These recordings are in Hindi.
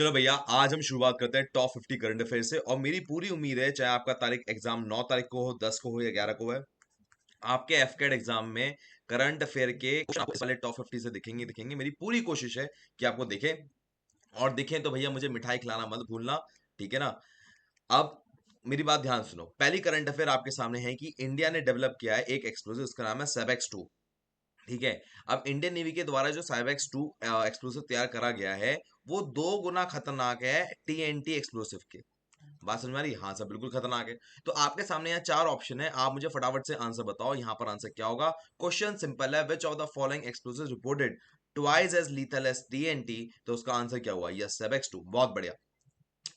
चलो भैया, आज हम शुरुआत करते हैं टॉप 50 करंट अफेयर से। और मेरी पूरी उम्मीद है, चाहे आपका तारीख एग्जाम 9 तारीख को हो, 10 को हो या 11 को है, आपके एफकेट एग्जाम में करंट अफेयर के क्वेश्चन आपको इस वाले टॉप 50 से दिखेंगे दिखेंगे। मेरी पूरी कोशिश है कि आपको दिखे, और दिखे तो भैया मुझे मिठाई खिलाना मत भूलना, ठीक है ना। अब मेरी बात ध्यान सुनो। पहली करंट अफेयर आपके सामने है कि इंडिया ने डेवलप किया है एक एक्सप्लोसिव, उसका नाम है सेवेक्स 2। ठीक है। अब इंडियन नेवी के द्वारा जो साइबेक्स 2 एक्सप्लोसिव तैयार करा गया है, वो 2 गुना खतरनाक है टीएनटी एक्सप्लोसिव के। बात समझ में आ रही? हाँ सर, बिल्कुल खतरनाक है। तो आपके सामने यहाँ 4 ऑप्शन है, आप मुझे फटाफट से आंसर बताओ। यहाँ पर आंसर क्या होगा? क्वेश्चन सिंपल है, which of the following explosive reported twice as lethal as TNT. तो उसका आंसर क्या हुआ? यस, सेवेक्स 2। बहुत बढ़िया।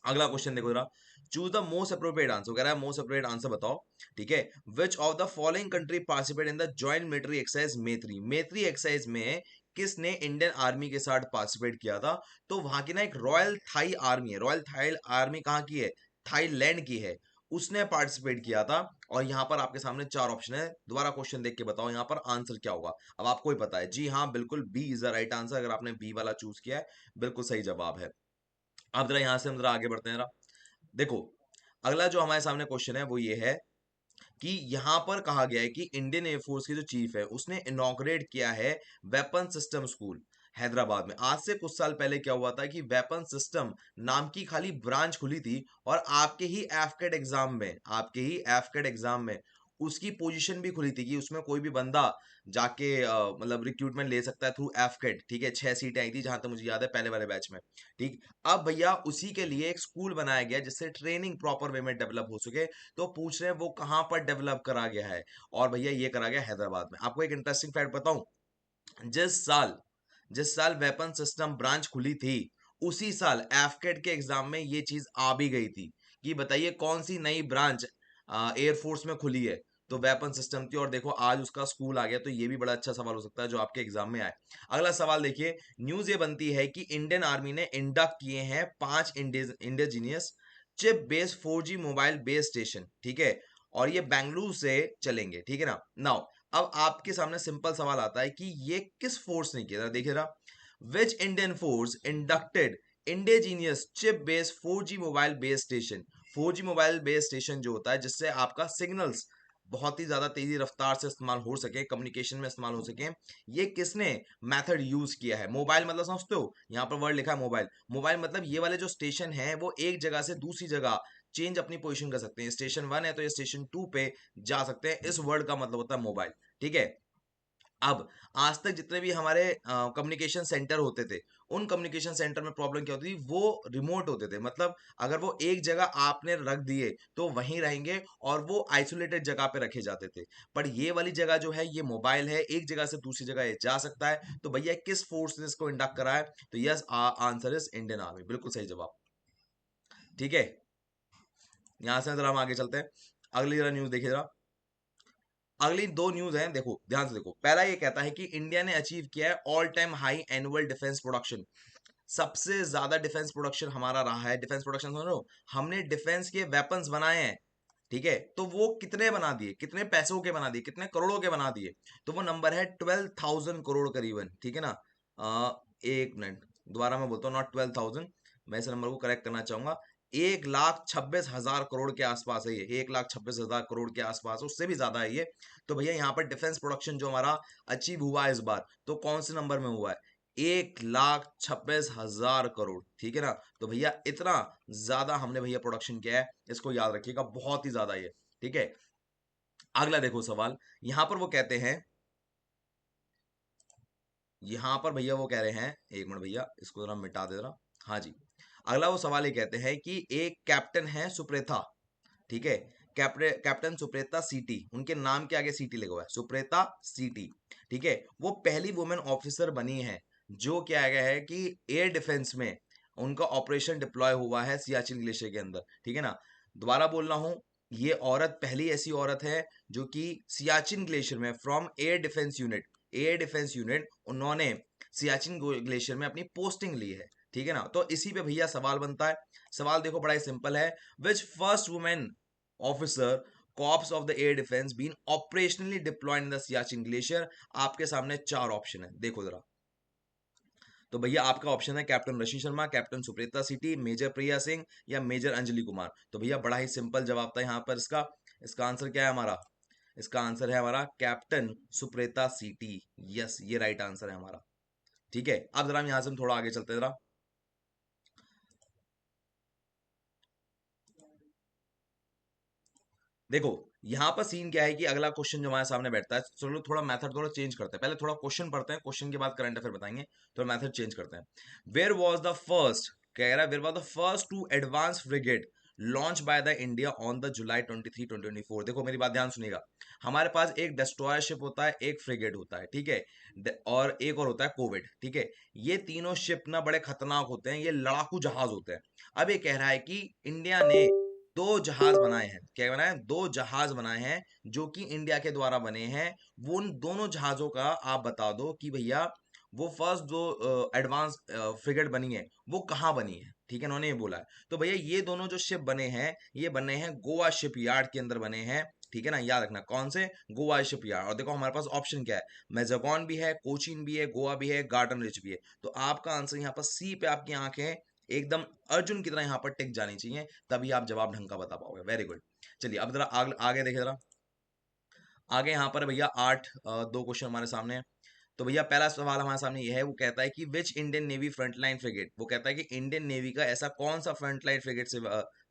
अगला क्वेश्चन देखो जरा। Choose the most appropriate answer, कह रहा है मोस्ट अप्रोप्रिएट आंसर बताओ। ठीक है। Which of the following country participate in the joint military exercise Maitree. Maitree exercise में किसने इंडियन आर्मी के साथ पार्टिसिपेट किया था? तो वहां की ना एक रॉयल थाई आर्मी है। रॉयल थाई आर्मी कहाँ की है? थाईलैंड की है। उसने पार्टिसिपेट किया था। और यहाँ पर आपके सामने 4 ऑप्शन है। दोबारा क्वेश्चन देख के बताओ यहाँ पर आंसर क्या होगा। अब आपको ही पता है। जी हाँ, बिल्कुल B is the right answer. अगर आपने बी वाला चूज किया है, बिल्कुल सही जवाब है। अब जरा यहां से हम जरा आगे बढ़ते हैं जरा। देखो, अगला जो हमारे सामने क्वेश्चन है वो ये है कि यहां पर कहा गया है कि इंडियन एयरफोर्स की जो चीफ है, उसने इनॉग्रेट किया है वेपन सिस्टम स्कूल हैदराबाद में। आज से कुछ साल पहले क्या हुआ था कि वेपन सिस्टम नाम की खाली ब्रांच खुली थी, और आपके ही एफकेट एग्जाम में उसकी पोजीशन भी खुली थी कि उसमें कोई भी बंदा जाके मतलब रिक्रूटमेंट ले सकता है थ्रू एफकेट। ठीक है। 6 सीटें आई थी जहां तक मुझे याद है, पहले वाले बैच में। ठीक। अब भैया उसी के लिए एक स्कूल बनाया गया जिससे ट्रेनिंग प्रॉपर वे में डेवलप हो सके। तो पूछ रहे हैं वो कहां पर डेवलप करा गया है, और भैया ये करा गया हैदराबाद में। आपको एक इंटरेस्टिंग फैक्ट बताऊं। जिस साल जिस साल वेपन सिस्टम ब्रांच खुली थी, उसी साल एफकेट के एग्जाम में ये चीज आ भी गई थी कि बताइए कौन सी नई ब्रांच एयरफोर्स में खुली है। तो वेपन सिस्टम थी, और देखो आज उसका स्कूल आ गया। तो ये भी बड़ा अच्छा सवाल हो सकता है जो आपके एग्जाम में आए। अगला सवाल देखिए। न्यूज ये बनती है कि इंडियन आर्मी ने इंडक्ट किए हैं 5 indigenous chip based 4G mobile base station. ठीक है। और ये बेंगलुरु से चलेंगे। ठीक है ना। नाउ अब आपके सामने सिंपल सवाल आता है कि ये किस फोर्स ने किया? देखिए जरा। Which Indian force inducted indigenous chip based 4G mobile base station. 4G mobile base station जो होता है जिससे आपका सिग्नल्स बहुत ही ज्यादा तेजी रफ्तार से इस्तेमाल हो सके, कम्युनिकेशन में इस्तेमाल हो सके, ये किसने मेथड यूज किया है? मोबाइल मतलब समझते हो? यहाँ पर वर्ड लिखा है मोबाइल। मोबाइल मतलब ये वाले जो स्टेशन है वो एक जगह से दूसरी जगह चेंज अपनी पोजीशन कर सकते हैं। स्टेशन 1 है तो ये स्टेशन 2 पे जा सकते हैं। इस वर्ड का मतलब होता है मोबाइल। ठीक है। अब आज तक जितने भी हमारे कम्युनिकेशन सेंटर होते थे, उन कम्युनिकेशन सेंटर में प्रॉब्लम क्या होती थी? वो रिमोट होते थे। मतलब अगर वो एक जगह आपने रख दिए तो वहीं रहेंगे, और वो आइसोलेटेड जगह पे रखे जाते थे। पर ये वाली जगह जो है, ये मोबाइल है, एक जगह से दूसरी जगह ये जा सकता है। तो भैया किस फोर्स ने इसको इंडक्ट करा है? तो yes, answer is Indian army. बिल्कुल सही जवाब। ठीक है। यहां से जरा हम आगे चलते हैं। अगली जरा न्यूज देखिए जरा। अगली 2 न्यूज हैं, देखो ध्यान से देखो। पहला ये कहता है कि इंडिया ने अचीव किया है all time high annual defence production. सबसे ज्यादा डिफेंस प्रोडक्शन हमारा रहा है। डिफेंस प्रोडक्शन समझ लो, हमने डिफेंस के वेपन्स बनाए हैं। ठीक है। तो वो कितने बना दिए? कितने पैसों के बना दिए? कितने करोड़ों के बना दिए? तो वो नंबर है 12,000 करोड़ करीबन। ठीक है ना। एक मिनट, दोबारा मैं बोलता हूँ, नॉट 12,000। मैं इस नंबर को करेक्ट करना चाहूंगा। 1,26,000 करोड़ के आसपास है ये। 1,26,000 करोड़ के आसपास, उससे भी ज्यादा है ये। तो भैया यहाँ पर डिफेंस प्रोडक्शन जो हमारा अचीव हुआ है इस बार, तो कौन से नंबर में हुआ है? 1,26,000 करोड़। ठीक है ना। तो भैया इतना ज्यादा हमने भैया प्रोडक्शन किया है, इसको याद रखिएगा, बहुत ही ज्यादा ये। ठीक है। अगला देखो सवाल। यहां पर वो कहते हैं, यहां पर भैया वो कह रहे हैं, एक मिनट भैया इसको जरा मिटा दे जरा। हाँ जी। अगला वो सवाल ये कहते हैं कि एक कैप्टन है सुप्रेथा। ठीक है। कैप्टन सुप्रेता सीटी, उनके नाम के आगे सीटी लगा हुआ है, सुप्रेता सीटी। ठीक है। वो पहली वुमेन ऑफिसर बनी है जो क्या गया है कि एयर डिफेंस में उनका ऑपरेशन डिप्लॉय हुआ है सियाचिन ग्लेशियर के अंदर। ठीक है ना। दोबारा बोल रहा हूं, ये औरत पहली ऐसी औरत है जो कि सियाचिन ग्लेशियर में फ्रॉम एयर डिफेंस यूनिट उन्होंने सियाचिन ग्लेशियर में अपनी पोस्टिंग ली है। ठीक है ना। तो इसी पे भैया सवाल बनता है। सवाल देखो बड़ा ही सिंपल है। Which first women officer corps of the air defence been operationally deployed in the Siachen glacier? आपके सामने 4 ऑप्शन है, देखो जरा। तो भैया आपका ऑप्शन है कैप्टन ऋषि शर्मा, कैप्टन सुप्रीता सिटी, मेजर प्रिया सिंह या मेजर अंजलि कुमार। तो भैया बड़ा ही सिंपल जवाब था यहाँ पर इसका। इसका आंसर क्या है हमारा? इसका आंसर है हमारा कैप्टन सुप्रीता सिटी। यस, ये राइट आंसर है हमारा। ठीक है, अब जरा हम यहाँ से हम थोड़ा आगे चलते हैं जरा। देखो यहाँ पर सीन क्या है कि अगला क्वेश्चन जो हमारे सामने बैठता है, चलो थोड़ा मेथड थोड़ा चेंज करते हैं। पहले थोड़ा क्वेश्चन पढ़ते हैं, क्वेश्चन के बाद करंट अफेयर बताएंगे। थोड़ा मेथड चेंज करते हैं। वेयर वाज द फर्स्ट, कह रहा है where was the first two advance frigate launch by the India on the July 23 2024। देखो मेरी बात ध्यान सुनिएगा। हमारे पास एक डिस्ट्रॉयर शिप होता है, एक फ्रिगेट होता है, ठीक है, और एक और होता है कोविड, ठीक है। ये तीनों शिप ना बड़े खतरनाक होते हैं, ये लड़ाकू जहाज होते हैं। अब ये कह रहा है कि इंडिया ने दो जहाज बनाए हैं। क्या बनाए हैं? दो जहाज बनाए हैं जो कि इंडिया के द्वारा बने हैं। वो उन दोनों जहाजों का आप बता दो कि भैया वो फर्स्ट जो एडवांस फ्रिगेट बनी है वो कहाँ बनी है, ठीक है, उन्होंने ये बोला है। तो भैया ये दोनों जो शिप बने हैं, ये बने हैं गोवा शिप यार्ड के अंदर बने हैं, ठीक है ना, याद रखना कौन से, गोवा शिप यार्ड। और देखो हमारे पास ऑप्शन क्या है, मेजगॉन भी है, कोचीन भी है, गोवा भी है, गार्डन रिच भी है। तो आपका आंसर यहाँ पर सी पे आपकी आंखें एकदम अर्जुन की तरह यहाँ पर टिक जानी चाहिए, तभी आप जवाब ढंग का बता पाओगे। Very good. चलिए अब जरा आगे देखे जरा। आगे यहाँ पर भैया दो क्वेश्चन हमारे सामने हैं। तो भैया पहला सवाल हमारे सामने ये है, वो कहता है कि which Indian navy frontline frigate, वो कहता है कि इंडियन नेवी का ऐसा कौन सा फ्रंटलाइन फ्रिगेट से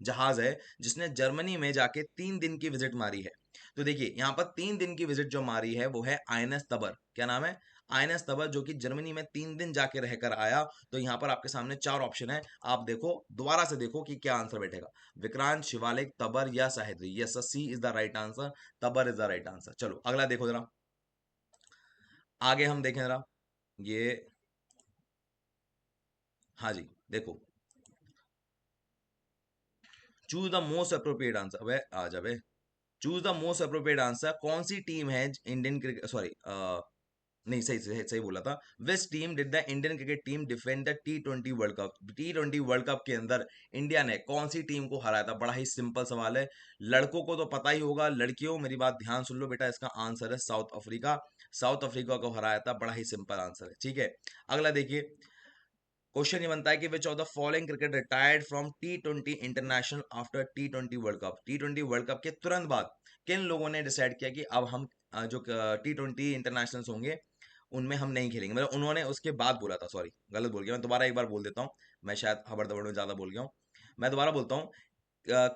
जहाज है जिसने जर्मनी में जाके 3 दिन की विजिट मारी है। तो देखिए यहाँ पर 3 दिन की विजिट जो मारी है वो है आईएनएस तबर। क्या नाम है? आईएनएस तबर, जो कि जर्मनी में 3 दिन जाके रहकर आया। तो यहाँ पर आपके सामने चार ऑप्शन है, आप देखो दोबारा से देखो कि क्या आंसर बैठेगा। विक्रांत, शिवालिक, तबर या Sahyadri. Yes, C is the right answer, Tabar is the right answer. चलो अगला देखो जरा, आगे हम देखें जरा ये। हाँ जी, देखो, choose the most appropriate answer. अबे आ जाबे, choose the most appropriate answer. कौन सी टीम है इंडियन क्रिकेट, सॉरी नहीं, सही बोला था। Which team did the Indian cricket team defend the T20 world cup. T20 world cup के अंदर इंडिया ने कौन सी टीम को हराया था? बड़ा ही सिंपल सवाल है, लड़कों को तो पता ही होगा, लड़कियों मेरी बात ध्यान सुन लो बेटा, इसका आंसर है साउथ अफ्रीका। साउथ अफ्रीका को हराया था, बड़ा ही सिंपल आंसर है, ठीक है। अगला देखिए, क्वेश्चन ये बनता है कि विच of the following cricket retired from T20 international after T20 world cup. T20 world cup के तुरंत बाद किन लोगों ने डिसाइड किया कि अब हम जो T20 इंटरनेशनल्स होंगे उनमें हम नहीं खेलेंगे, मतलब उन्होंने उसके बाद बोला था। सॉरी, गलत बोल गया, मैं दोबारा एक बार बोल देता हूँ। मैं शायद हबड़ दबड़ में ज्यादा बोल गया हूँ। मैं दोबारा बोलता हूँ।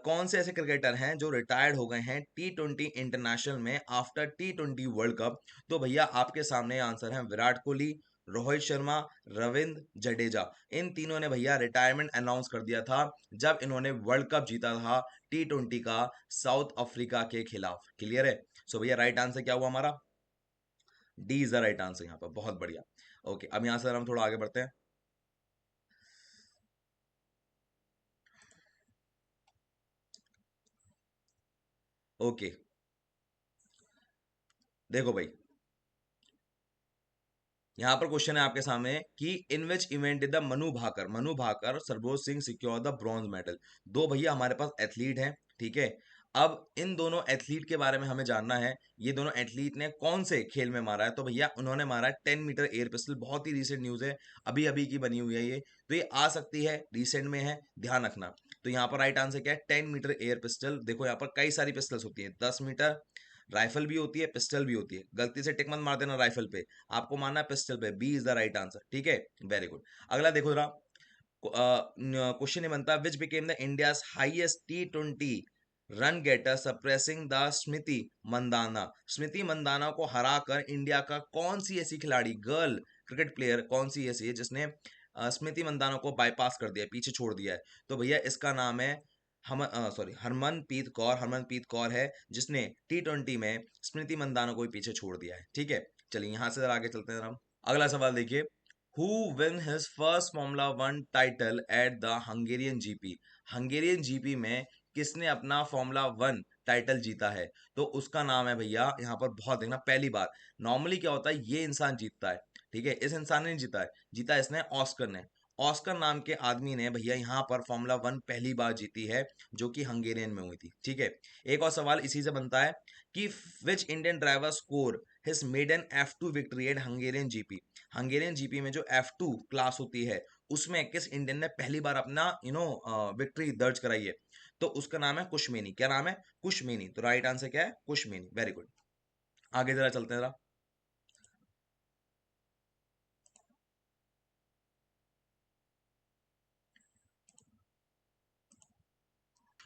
कौन से ऐसे क्रिकेटर हैं जो रिटायर्ड हो गए हैं T20 इंटरनेशनल में आफ्टर T20 वर्ल्ड कप? तो भैया आपके सामने आंसर है विराट कोहली, रोहित शर्मा, रविंद्र जडेजा। इन तीनों ने भैया रिटायरमेंट अनाउंस कर दिया था जब इन्होंने वर्ल्ड कप जीता था T20 का साउथ अफ्रीका के खिलाफ। क्लियर है? सो भैया राइट आंसर क्या हुआ हमारा? D is the right answer यहाँ पर। बहुत बढ़िया। ओके, अब यहाँ से हम थोड़ा आगे बढ़ते हैं। ओके, देखो भाई, यहाँ पर क्वेश्चन है आपके सामने कि in which event the Manu Bhaker Sarabjot Singh secure the bronze medal. दो भैया हमारे पास एथलीट हैं, ठीक है। अब इन दोनों एथलीट के बारे में हमें जानना है, ये दोनों एथलीट ने कौन से खेल में मारा है। तो भैया उन्होंने मारा है 10 मीटर एयर पिस्टल। बहुत ही रीसेंट न्यूज है, अभी अभी की बनी हुई है ये, तो ये आ सकती है, रिसेंट में है, ध्यान रखना। तो यहाँ पर राइट आंसर क्या है? 10 मीटर एयर पिस्टल। देखो यहाँ पर कई सारी पिस्टल्स होती हैं, 10 मीटर राइफल भी होती है, पिस्टल भी होती है। गलती से टिक मत मार देना राइफल पे, आपको मानना है पिस्टल पे। B is the right answer, ठीक है। Very good. अगला देखो जरा, क्वेश्चन ये बनता है which became the India's highest T20 run getter surpassing the Smriti Mandhana. Smriti Mandhana को हराकर इंडिया का कौन सी ऐसी खिलाड़ी, गर्ल क्रिकेट प्लेयर कौन सी ऐसी है जिसने स्मृति मंदाना को बाईपास कर दिया है, पीछे छोड़ दिया है? तो भैया इसका नाम है हम सॉरी हरमनप्रीत कौर। हरमनप्रीत कौर है जिसने T20 में स्मृति मंदाना को भी पीछे छोड़ दिया है, ठीक है। चलिए यहाँ से जरा आगे चलते हैं हम। अगला सवाल देखिए, who win his first Formula 1 title at the Hungarian GP. Hungarian GP में किसने अपना Formula 1 टाइटल जीता है? तो उसका नाम है भैया, यहाँ पर बहुत देखना, पहली बार। नॉर्मली क्या होता है, ये इंसान जीतता है, ठीक है, इस इंसान ने नहीं जीता है, जीता इसने ऑस्कर ने। ऑस्कर नाम के आदमी ने भैया यहाँ पर फॉर्मूला वन पहली बार जीती है, जो कि हंगेरियन में हुई थी। ठीक है, एक और सवाल इसी से बनता है कि which Indian driver score his maiden F2 victory at Hungarian GP. Hungarian GP में जो F2 क्लास होती है, उसमें किस इंडियन ने पहली बार अपना विक्ट्री दर्ज कराई है? तो उसका नाम है कुशमेनी। क्या नाम है? कुशमेनी। तो राइट आंसर क्या है? कुशमेनी। Very good. आगे जरा चलते हैं जरा।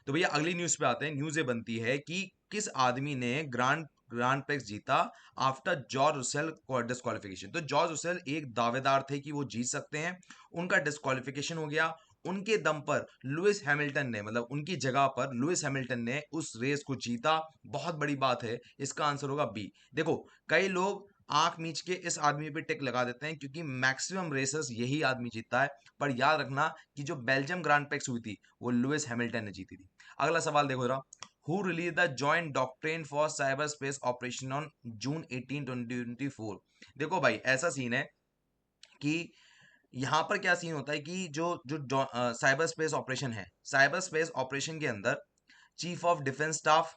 तो भैया अगली न्यूज पे आते हैं। न्यूज ये बनती है कि किस आदमी ने ग्रांड ग्रांड प्रिक्स जीता आफ्टर जॉर्ज रुसेल डिस्क्वालिफिकेशन। तो जॉर्ज रुसेल एक दावेदार थे कि वो जीत सकते हैं, उनका डिस्क्वालिफिकेशन हो गया। उनके दम पर लुइस हैमिल्टन ने, मतलब उनकी जगह पर लुइस हैमिल्टन ने उस रेस को जीता। बहुत बड़ी बात है। इसका आंसर होगा बी। देखो, कई लोग आंख मीच के इस आदमी पे टिक लगा देते हैं क्योंकि मैक्सिमम रेसेस यही आदमी जीतता है, पर याद रखना कि जो बेल्जियम ग्रांड प्रिक्स हुई थी वो लुइस हैमिल्टन ने जीती थी। अगला सवाल देखो जरा। Who release the joint doctrine for cyber space operation on June 18 2024। देखो भाई, ऐसा सीन है कि यहाँ पर क्या सीन होता है कि जो जो साइबर स्पेस ऑपरेशन है, साइबर स्पेस ऑपरेशन के अंदर chief of defence staff,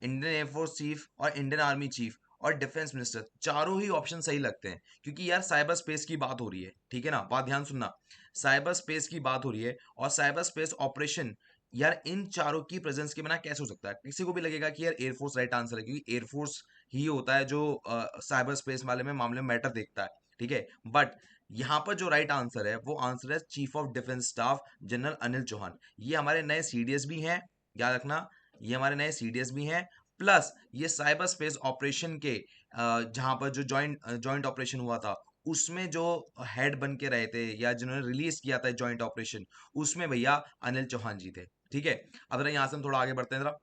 Indian air force chief और इंडियन आर्मी चीफ और डिफेंस मिनिस्टर, चारों ही ऑप्शन सही लगते हैं क्योंकि यार साइबर स्पेस की बात हो रही है। ठीक है ना, बात ध्यान सुनना। साइबर स्पेस की बात हो रही है और साइबर स्पेस ऑपरेशन, यार इन चारों की प्रेजेंस के बिना कैसे हो सकता है? किसी को भी लगेगा कि यार एयरफोर्स राइट आंसर है क्योंकि एयरफोर्स ही होता है जो साइबर स्पेस वाले में मामले में मैटर देखता है। ठीक है, बट यहाँ पर जो राइट आंसर है वो आंसर है chief of defence staff general Anil Chauhan. ये हमारे नए सीडीएस भी हैं, याद रखना। ये हमारे नए सीडीएस भी हैं, प्लस ये साइबर स्पेस ऑपरेशन के जहां पर जो जॉइंट जॉइंट ऑपरेशन हुआ था उसमें जो हेड बन के रहे थे या जिन्होंने रिलीज किया था जॉइंट ऑपरेशन, उसमें भैया अनिल चौहान जी थे। ठीक है, अब जरा यहां से हम थोड़ा आगे बढ़ते हैं जरा।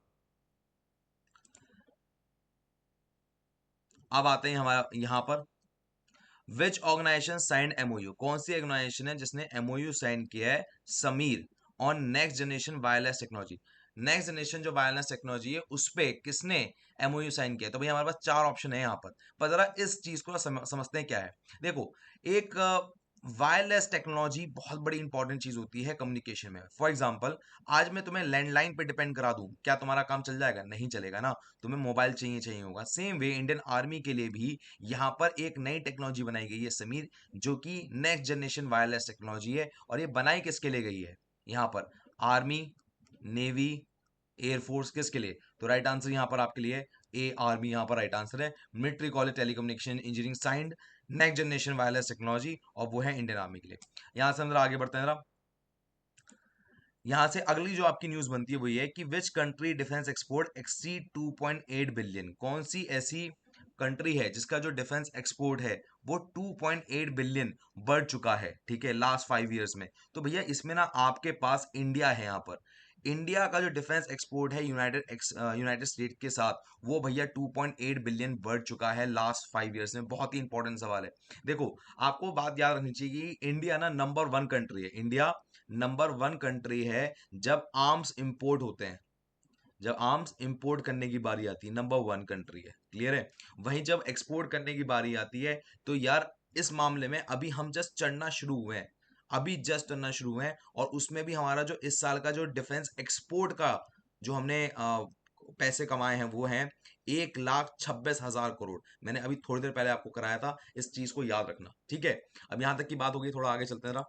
अब आते हैं हमारा यहाँ पर, विच ऑर्गेनाइजेशन साइंड एमओयू। कौन सी ऑर्गेनाइजेशन है जिसने एमओयू साइन किया है? Sameer, on next generation wireless technology. Next generation जो वायरलेस टेक्नोलॉजी है उस पे किसने एमओयू साइन किया? तो भैया हमारे पास चार ऑप्शन है यहाँ पर जरा इस चीज को समझते हैं क्या है। देखो, एक वायरलेस टेक्नोलॉजी बहुत बड़ी इंपॉर्टेंट चीज होती है कम्युनिकेशन में। फॉर एग्जांपल, आज मैं तुम्हें लैंडलाइन पे डिपेंड करा दूं, क्या तुम्हारा काम चल जाएगा? नहीं चलेगा ना। तुम्हें मोबाइल चाहिए चाहिए होगा। सेम वे इंडियन आर्मी के लिए भी यहाँ पर एक नई टेक्नोलॉजी बनाई गई है समीर, जो कि नेक्स्ट जनरेशन वायरलेस टेक्नोलॉजी है। और ये बनाई किसके लिए गई है? यहाँ पर आर्मी, नेवी, एयरफोर्स, किसके लिए? तो राइट आंसर यहाँ पर आपके लिए ए, आर्मी यहाँ पर राइट आंसर है। Military college telecommunication engineering signed next generation wireless technology, और वो है इंडियन आर्मी के लिए। यहाँ से हम जरा आगे बढ़ते हैं जरा। यहाँ से अगली जो आपकी न्यूज बनती है वो ये है कि which country defence export exceed 2.8 billion. कौन सी ऐसी कंट्री है जिसका जो डिफेंस एक्सपोर्ट है वो 2.8 बिलियन बढ़ चुका है, ठीक है, लास्ट 5 इयर्स में? तो भैया इसमें ना आपके पास इंडिया है। यहाँ पर इंडिया का जो डिफेंस एक्सपोर्ट है यूनाइटेड स्टेट के साथ, वो भैया 2.8 बिलियन बढ़ चुका है लास्ट 5 इयर्स में। बहुत ही इंपॉर्टेंट सवाल है। देखो, आपको बात याद रखनी चाहिए कि इंडिया ना नंबर वन कंट्री है। इंडिया नंबर वन कंट्री है जब आर्म्स इंपोर्ट होते हैं। जब आर्म्स इंपोर्ट करने की बारी आती है, नंबर वन कंट्री है। क्लियर है? वहीं जब एक्सपोर्ट करने की बारी आती है तो यार इस मामले में अभी हम जस्ट चढ़ना शुरू हुए हैं। अभी जस्ट चढ़ना शुरू हुए हैं, और उसमें भी हमारा जो इस साल का जो डिफेंस एक्सपोर्ट का जो हमने पैसे कमाए हैं वो हैं 1,26,000 करोड़। मैंने अभी थोड़ी देर पहले आपको कराया था, इस चीज को याद रखना। ठीक है, अब यहां तक की बात होगी, थोड़ा आगे चलते हैं जरा।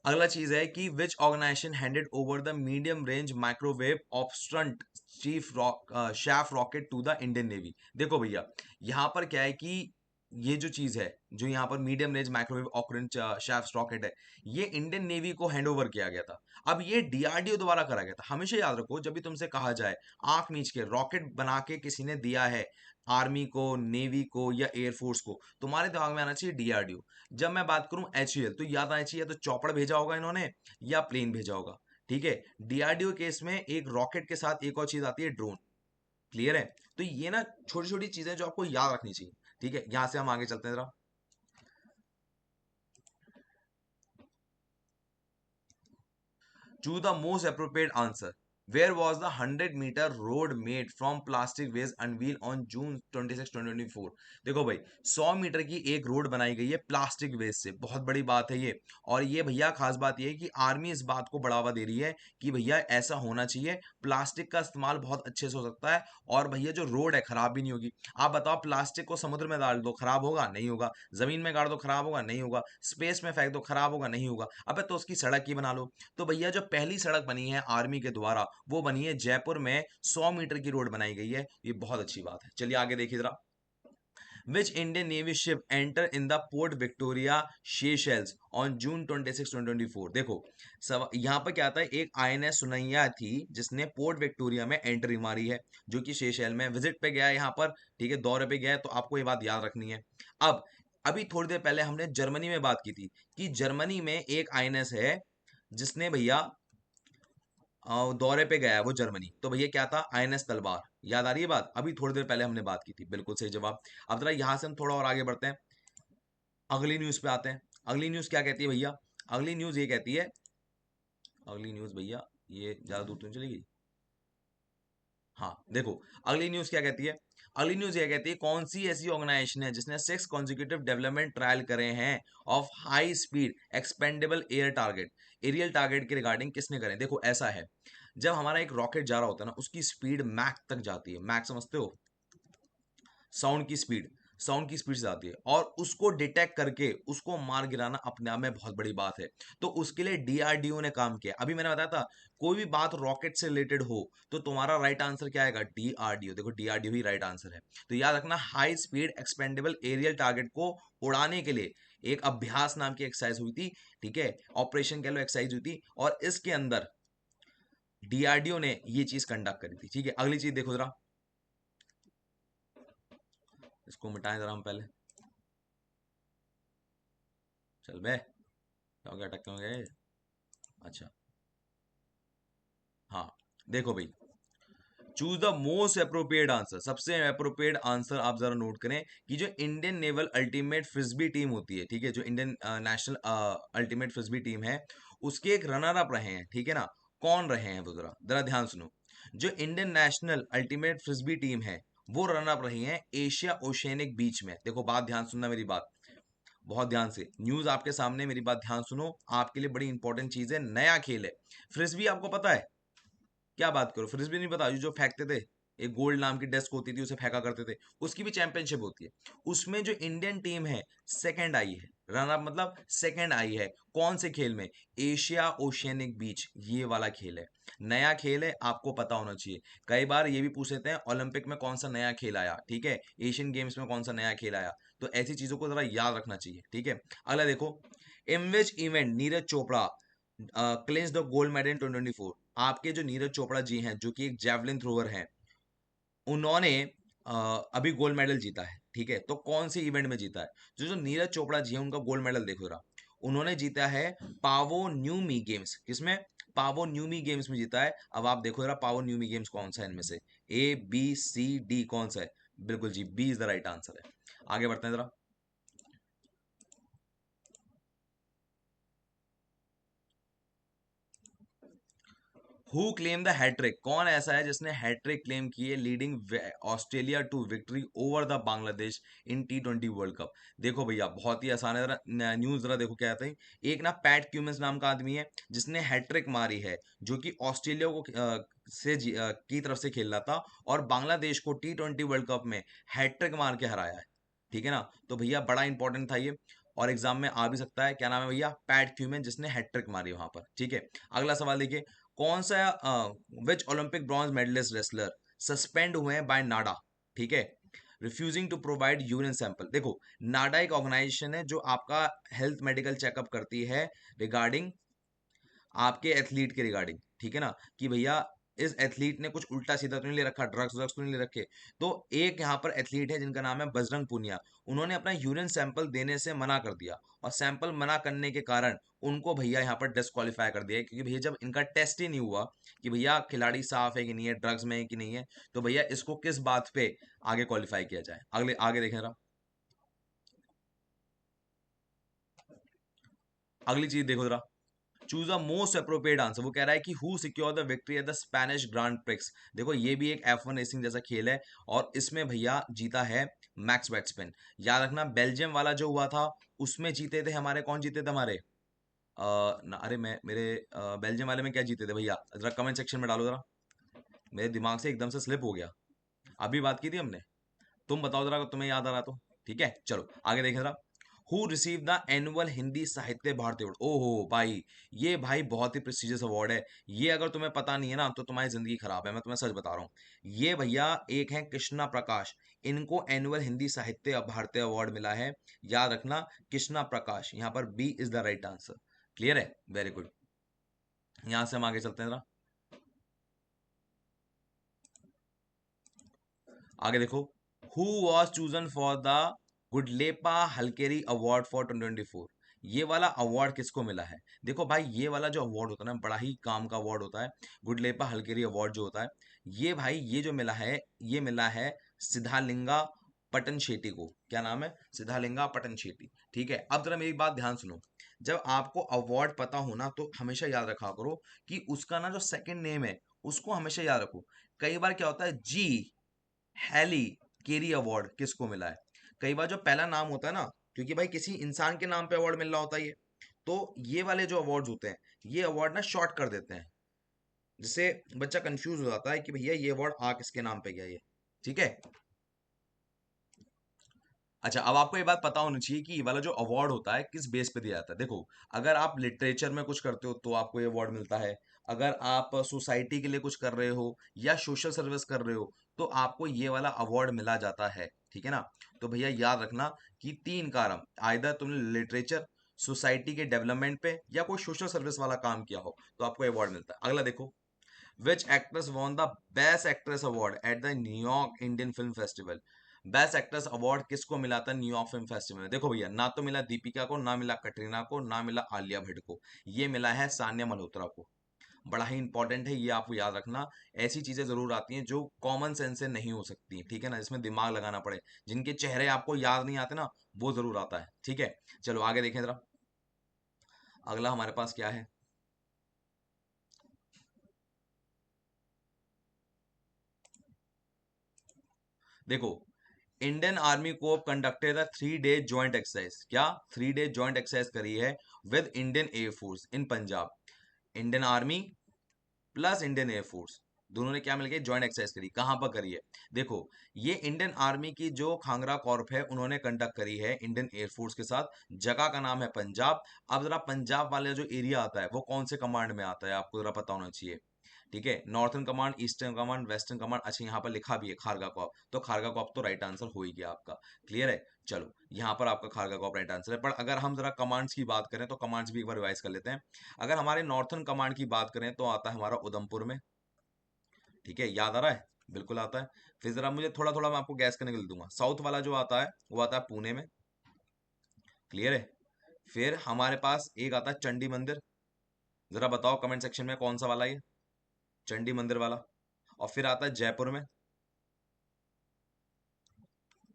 अगला चीज है कि which organisation handed over the medium range microwave obscurant chief chaff rocket to the Indian navy. देखो भैया, यहाँ पर क्या है कि ये जो चीज है, जो यहाँ पर medium range microwave operant chaff rocket है, ये इंडियन नेवी को हैंड ओवर किया गया था। अब ये डीआरडीओ द्वारा करा गया था। हमेशा याद रखो, जब भी तुमसे कहा जाए आंख मीच के रॉकेट बना के किसी ने दिया है आर्मी को, नेवी को या एयरफोर्स को, तुम्हारे दिमाग में आना चाहिए डीआरडीओ। जब मैं बात करूं एचएएल, तो याद आना चाहिए तो चौपड़ भेजा होगा इन्होंने या प्लेन भेजा होगा। ठीक है, डीआरडीओ केस में एक रॉकेट के साथ एक और चीज आती है, ड्रोन। क्लियर है? तो ये ना छोटी छोटी चीजें जो आपको याद रखनी चाहिए। ठीक है, यहां से हम आगे चलते हैं जरा। Choose the most appropriate answer. Where was the 100 metre road made from plastic waste unveil on June 26 2024। देखो भाई, 100 मीटर की एक रोड बनाई गई है प्लास्टिक वेस्ट से, बहुत बड़ी बात है ये। और ये भैया खास बात ये है कि आर्मी इस बात को बढ़ावा दे रही है कि भैया ऐसा होना चाहिए, प्लास्टिक का इस्तेमाल बहुत अच्छे से हो सकता है, और भैया जो रोड है खराब भी नहीं होगी। आप बताओ, प्लास्टिक को समुद्र में डाल दो, खराब होगा? नहीं होगा। जमीन में गाड़ दो, खराब होगा? नहीं होगा। स्पेस में फेंक दो, खराब होगा? नहीं होगा। अबे तो उसकी सड़क ही बना लो। तो भैया जो पहली सड़क बनी है आर्मी के द्वारा, वो बनी है जयपुर में, 100 मीटर की रोड बनाई गई है, ये बहुत अच्छी बात है। चलिए आगे देखिए जरा। Which Indian navy ship enter in the port Victoria Seychelles on June 26 2024। देखो, सब यहाँ पर क्या आता है, एक आईएनएस सुनैया थी जिसने पोर्ट विक्टोरिया में एंट्री मारी है, जो कि शेशेल में विजिट पे गया है यहाँ पर, ठीक है, दौरे पे गया है, तो आपको ये बात याद रखनी है। अब अभी थोड़ी देर पहले हमने जर्मनी में बात की थी कि जर्मनी में एक आईएनएस है जिसने भैया दौरे पे गया है वो जर्मनी, तो भैया क्या था? आईएनएस तलवार। याद आ रही है बात? अभी थोड़ी देर पहले हमने बात की थी, बिल्कुल सही जवाब। अब जरा यहां से हम थोड़ा और आगे बढ़ते हैं, अगली न्यूज पे आते हैं। अगली न्यूज क्या कहती है भैया? अगली न्यूज ये कहती है, अगली न्यूज भैया, ये ज्यादा दूर तो नहीं चलेगी। हाँ देखो, अगली न्यूज क्या कहती है? अगली न्यूज ये कहती है, कौन सी ऐसी ऑर्गेनाइजेशन है जिसने 6 कॉन्जिक्यूटिव डेवलपमेंट ट्रायल करे हैं of high speed expendable aerial target के रिगार्डिंग किसने करें? देखो ऐसा है, जब हमारा एक रॉकेट जा रहा होता है ना, उसकी स्पीड मैक तक जाती है। मैक समझते हो? साउंड की स्पीड, साउंड की स्पीड से आती है, और उसको डिटेक्ट करके उसको मार गिराना अपने आप में बहुत बड़ी बात है। तो उसके लिए डीआरडीओ ने काम किया। अभी मैंने बताया था, कोई भी बात रॉकेट से रिलेटेड हो तो तुम्हारा राइट आंसर क्या आएगा? डीआरडीओ। देखो, डीआरडीओ ही राइट आंसर है। तो याद रखना, high speed expendable aerial target को उड़ाने के लिए एक अभ्यास नाम की एक्सरसाइज हुई थी, ठीक है, ऑपरेशन कह लो, एक्सरसाइज हुई थी, और इसके अंदर डीआरडीओ ने ये चीज कंडक्ट करी थी, ठीक है। अगली चीज देखो जरा, इसको मिटाएं जरा हम पहले। चल बे, क्या हो गया, अटक क्यों गए? अच्छा, हाँ देखो भाई, choose the most appropriate answer. सबसे अप्रोप्रिएट आंसर आप जरा नोट करें कि जो Indian naval ultimate frisbee team होती है, ठीक है, जो Indian national ultimate frisbee team है, उसके एक रनर अप रहे हैं, ठीक है ना। कौन रहे हैं वो? जरा जरा ध्यान सुनो। जो Indian national ultimate frisbee team है, वो रन अप रही है एशिया ओशियनिक बीच में। देखो बात ध्यान सुनना मेरी बात, बहुत ध्यान से, न्यूज आपके सामने, मेरी बात ध्यान सुनो, आपके लिए बड़ी इंपॉर्टेंट चीज है, नया खेल है। फ्रिस्बी आपको पता है? क्या बात करो, फ्रिस्बी नहीं पता? जो फेंकते थे, एक गोल्ड नाम की डेस्क होती थी, उसे फेंका करते थे, उसकी भी चैंपियनशिप होती है। उसमें जो इंडियन टीम है, सेकंड आई है। रन अप मतलब सेकंड आई है। कौन से खेल में? एशिया ओशियनिक बीच, ये वाला खेल है। नया खेल है, आपको पता होना चाहिए। कई बार ये भी पूछ लेते हैं, ओलंपिक में कौन सा नया खेल आया, ठीक है, एशियन गेम्स में कौन सा नया खेल आया, तो ऐसी चीजों को जरा याद रखना चाहिए, ठीक है। अगला देखो, in which event Neeraj Chopra clinch the gold medal in 2024। आपके जो नीरज चोपड़ा जी हैं, जो कि एक जेवलिन थ्रोअर हैं, उन्होंने अभी गोल्ड मेडल जीता है, ठीक है। तो कौन से इवेंट में जीता है? जो जो नीरज चोपड़ा जी हैं, उनका गोल्ड मेडल देखो जरा। उन्होंने जीता है पावो न्यूमी गेम्स। किसमें? पावो न्यूमी गेम्स में जीता है। अब आप देखो जरा, पावो न्यूमी गेम्स कौन सा है इनमें से? A B C D कौन सा है? बिल्कुल जी, B is the right answer है। आगे बढ़ते हैं जरा। Who claim the hat trick? कौन ऐसा है जिसने हैट्रिक क्लेम की है, leading Australia to victory over the Bangladesh in T20 world cup? देखो भैया, बहुत ही आसान है, जरा न्यूज जरा देखो क्या आता है। एक ना पैट क्यूमिंस नाम का आदमी है जिसने हैट्रिक मारी है, जो कि ऑस्ट्रेलिया को की तरफ से खेल रहा था, और बांग्लादेश को T20 वर्ल्ड कप में हैट्रिक मार के हराया है, ठीक है ना। तो भैया बड़ा इंपॉर्टेंट था ये, और एग्जाम में आ भी सकता है। क्या नाम है भैया? पैट क्यूमिन, जिसने हैट्रिक मारी वहां पर, ठीक है। अगला सवाल देखिए, कौन सा which Olympic bronze medallist wrestler suspend हुए हैं बाय नाडा, ठीक है, refusing to provide urine sample? देखो, नाडा एक ऑर्गेनाइजेशन है जो आपका हेल्थ मेडिकल चेकअप करती है रिगार्डिंग आपके एथलीट के रिगार्डिंग, ठीक है ना, कि भैया इस एथलीट ने कुछ उल्टा सीधा तो नहीं ले रखा, ड्रग्स ड्रग्स तो नहीं ले रखे। तो एक यहाँ पर एथलीट है जिनका नाम है बजरंग पुनिया, उन्होंने अपना यूरिन सैंपल देने से मना कर दिया, और सैंपल मना करने के कारण उनको भैया यहाँ पर डिस्क्वालीफाई कर दिया है, क्योंकि भैया जब इनका टेस्ट ही नहीं हुआ कि भैया खिलाड़ी साफ है कि नहीं है, ड्रग्स में है कि नहीं है, तो भैया इसको किस बात पे आगे क्वालिफाई किया जाए? अगले आगे देखें जरा, अगली चीज देखो जरा। Choose a most appropriate answer. वो कह रहा है कि who secure the victory at the Spanish grand prix. देखो ये भी एक F1 रेसिंग जैसा खेल है, और इसमें भैया जीता है मैक्स वेट्सपेन। याद रखना बेल्जियम वाला जो हुआ था उसमें जीते थे हमारे, कौन जीते थे हमारे, ना अरे मैं मेरे बेल्जियम वाले में क्या जीते थे भैया, जरा कमेंट सेक्शन में डालो जरा, मेरे दिमाग से एकदम से स्लिप हो गया। अभी बात की थी हमने, तुम बताओ जरा अगर तुम्हें याद आ रहा तो। ठीक है चलो आगे देखें जरा। Who receive the annual Hindi साहित्य भारती अवार्ड। ओहो भाई, ये भाई बहुत ही प्रेस्टिजियस अवार्ड है। ये अगर तुम्हें पता नहीं है ना तो तुम्हारी जिंदगी खराब है, मैं तुम्हें सच बता रहा हूँ। ये भैया एक है कृष्णा प्रकाश, इनको एनुअल हिंदी साहित्य भारती अवार्ड मिला है। याद रखना कृष्णा प्रकाश, यहाँ पर B is the right answer. Clear है, वेरी गुड। यहां से हम आगे चलते हैं जरा। आगे देखो, who was chosen for the Gudleppa Hallikeri award for 2024। ये वाला अवार्ड किसको मिला है? देखो भाई ये वाला जो अवार्ड होता है ना, बड़ा ही काम का अवार्ड होता है। गुडलेपा हलकेरी अवार्ड जो होता है, ये भाई ये जो मिला है, ये मिला है सिद्धालिंगा पटन शेट्टी को। क्या नाम है? सिद्धालिंगा पटन शेट्टी। ठीक है, अब जरा मेरी बात ध्यान सुनो। जब आपको अवार्ड पता हो ना तो हमेशा याद रखा करो कि उसका ना जो सेकंड नेम है उसको हमेशा याद रखो। कई बार क्या होता है, जी हैली केरी अवार्ड किसको मिला है? कई बार जो पहला नाम होता है ना, क्योंकि भाई किसी इंसान के नाम पे अवार्ड मिल रहा होता है ये, तो ये वाले जो अवार्ड्स होते हैं, ये अवार्ड ना शॉर्ट कर देते हैं, जिससे बच्चा कंफ्यूज हो जाता है कि भैया ये अवार्ड आ किसके नाम पे गया ये। ठीक है, अच्छा अब आपको ये बात पता होनी चाहिए कि ये वाला जो अवार्ड होता है किस बेस पे दिया जाता है। देखो, अगर आप लिटरेचर में कुछ करते हो तो आपको ये अवार्ड मिलता है। अगर आप सोसाइटी के लिए कुछ कर रहे हो या सोशल सर्विस कर रहे हो तो आपको ये वाला अवार्ड मिला जाता है। ठीक है ना? तो भैया याद रखना कि तीन कारण, आइदर तुमने लिटरेचर, सोसाइटी के डेवलपमेंट पे या कोई सोशल सर्विस वाला काम किया हो तो आपको अवार्ड मिलता है। अगला देखो, which actress won the best actress award at the New York Indian film festival. Best actress award किसको मिला था न्यूयॉर्क फिल्म फेस्टिवल में? देखो भैया, ना तो मिला दीपिका को, ना मिला कटरीना को, ना मिला आलिया भट्ट को, ये मिला है सान्या मल्होत्रा को। बड़ा ही इंपॉर्टेंट है ये, आपको याद रखना। ऐसी चीजें जरूर आती हैं जो कॉमन सेंस से नहीं हो सकती, ठीक है ना, इसमें दिमाग लगाना पड़े। जिनके चेहरे आपको याद नहीं आते ना, वो जरूर आता है। ठीक है, चलो आगे देखें जरा, अगला हमारे पास क्या है। देखो, इंडियन आर्मी को conducted the 3 day joint exercise. क्या 3 डे जॉइंट एक्सरसाइज करी है with Indian air force in Punjab? Indian army plus Indian air force, दोनों ने क्या मिलकर ज्वाइंट एक्सरसाइज करी, कहां पर करी है? देखो, ये इंडियन आर्मी की जो खांगरा कॉर्प है उन्होंने कंडक्ट करी है इंडियन एयरफोर्स के साथ। जगह का नाम है पंजाब। अब जरा पंजाब वाले जो एरिया आता है वो कौन से कमांड में आता है आपको जरा पता होना चाहिए। ठीक है, northern command, eastern command, western command. अच्छा यहाँ पर लिखा भी है खारगा कॉप, तो खारगा कॉप तो राइट आंसर हो ही गया आपका। क्लियर है, चलो यहाँ पर आपका खारगा कॉप राइट आंसर है। पर अगर हम जरा कमांड्स की बात करें तो कमांड्स भी एक बार रिवाइज कर लेते हैं। अगर हमारे नॉर्थन कमांड की बात करें तो आता है हमारा उधमपुर में। ठीक है, याद आ रहा है? बिल्कुल आता है। फिर जरा मुझे थोड़ा थोड़ा मैं आपको गैस करने के लिए दूंगा, साउथ वाला जो आता है वो आता है पुणे में। क्लियर है, फिर हमारे पास एक आता है चंडी मंदिर। जरा बताओ कमेंट सेक्शन में कौन सा वाला ये चंडी मंदिर वाला। और फिर आता है जयपुर में।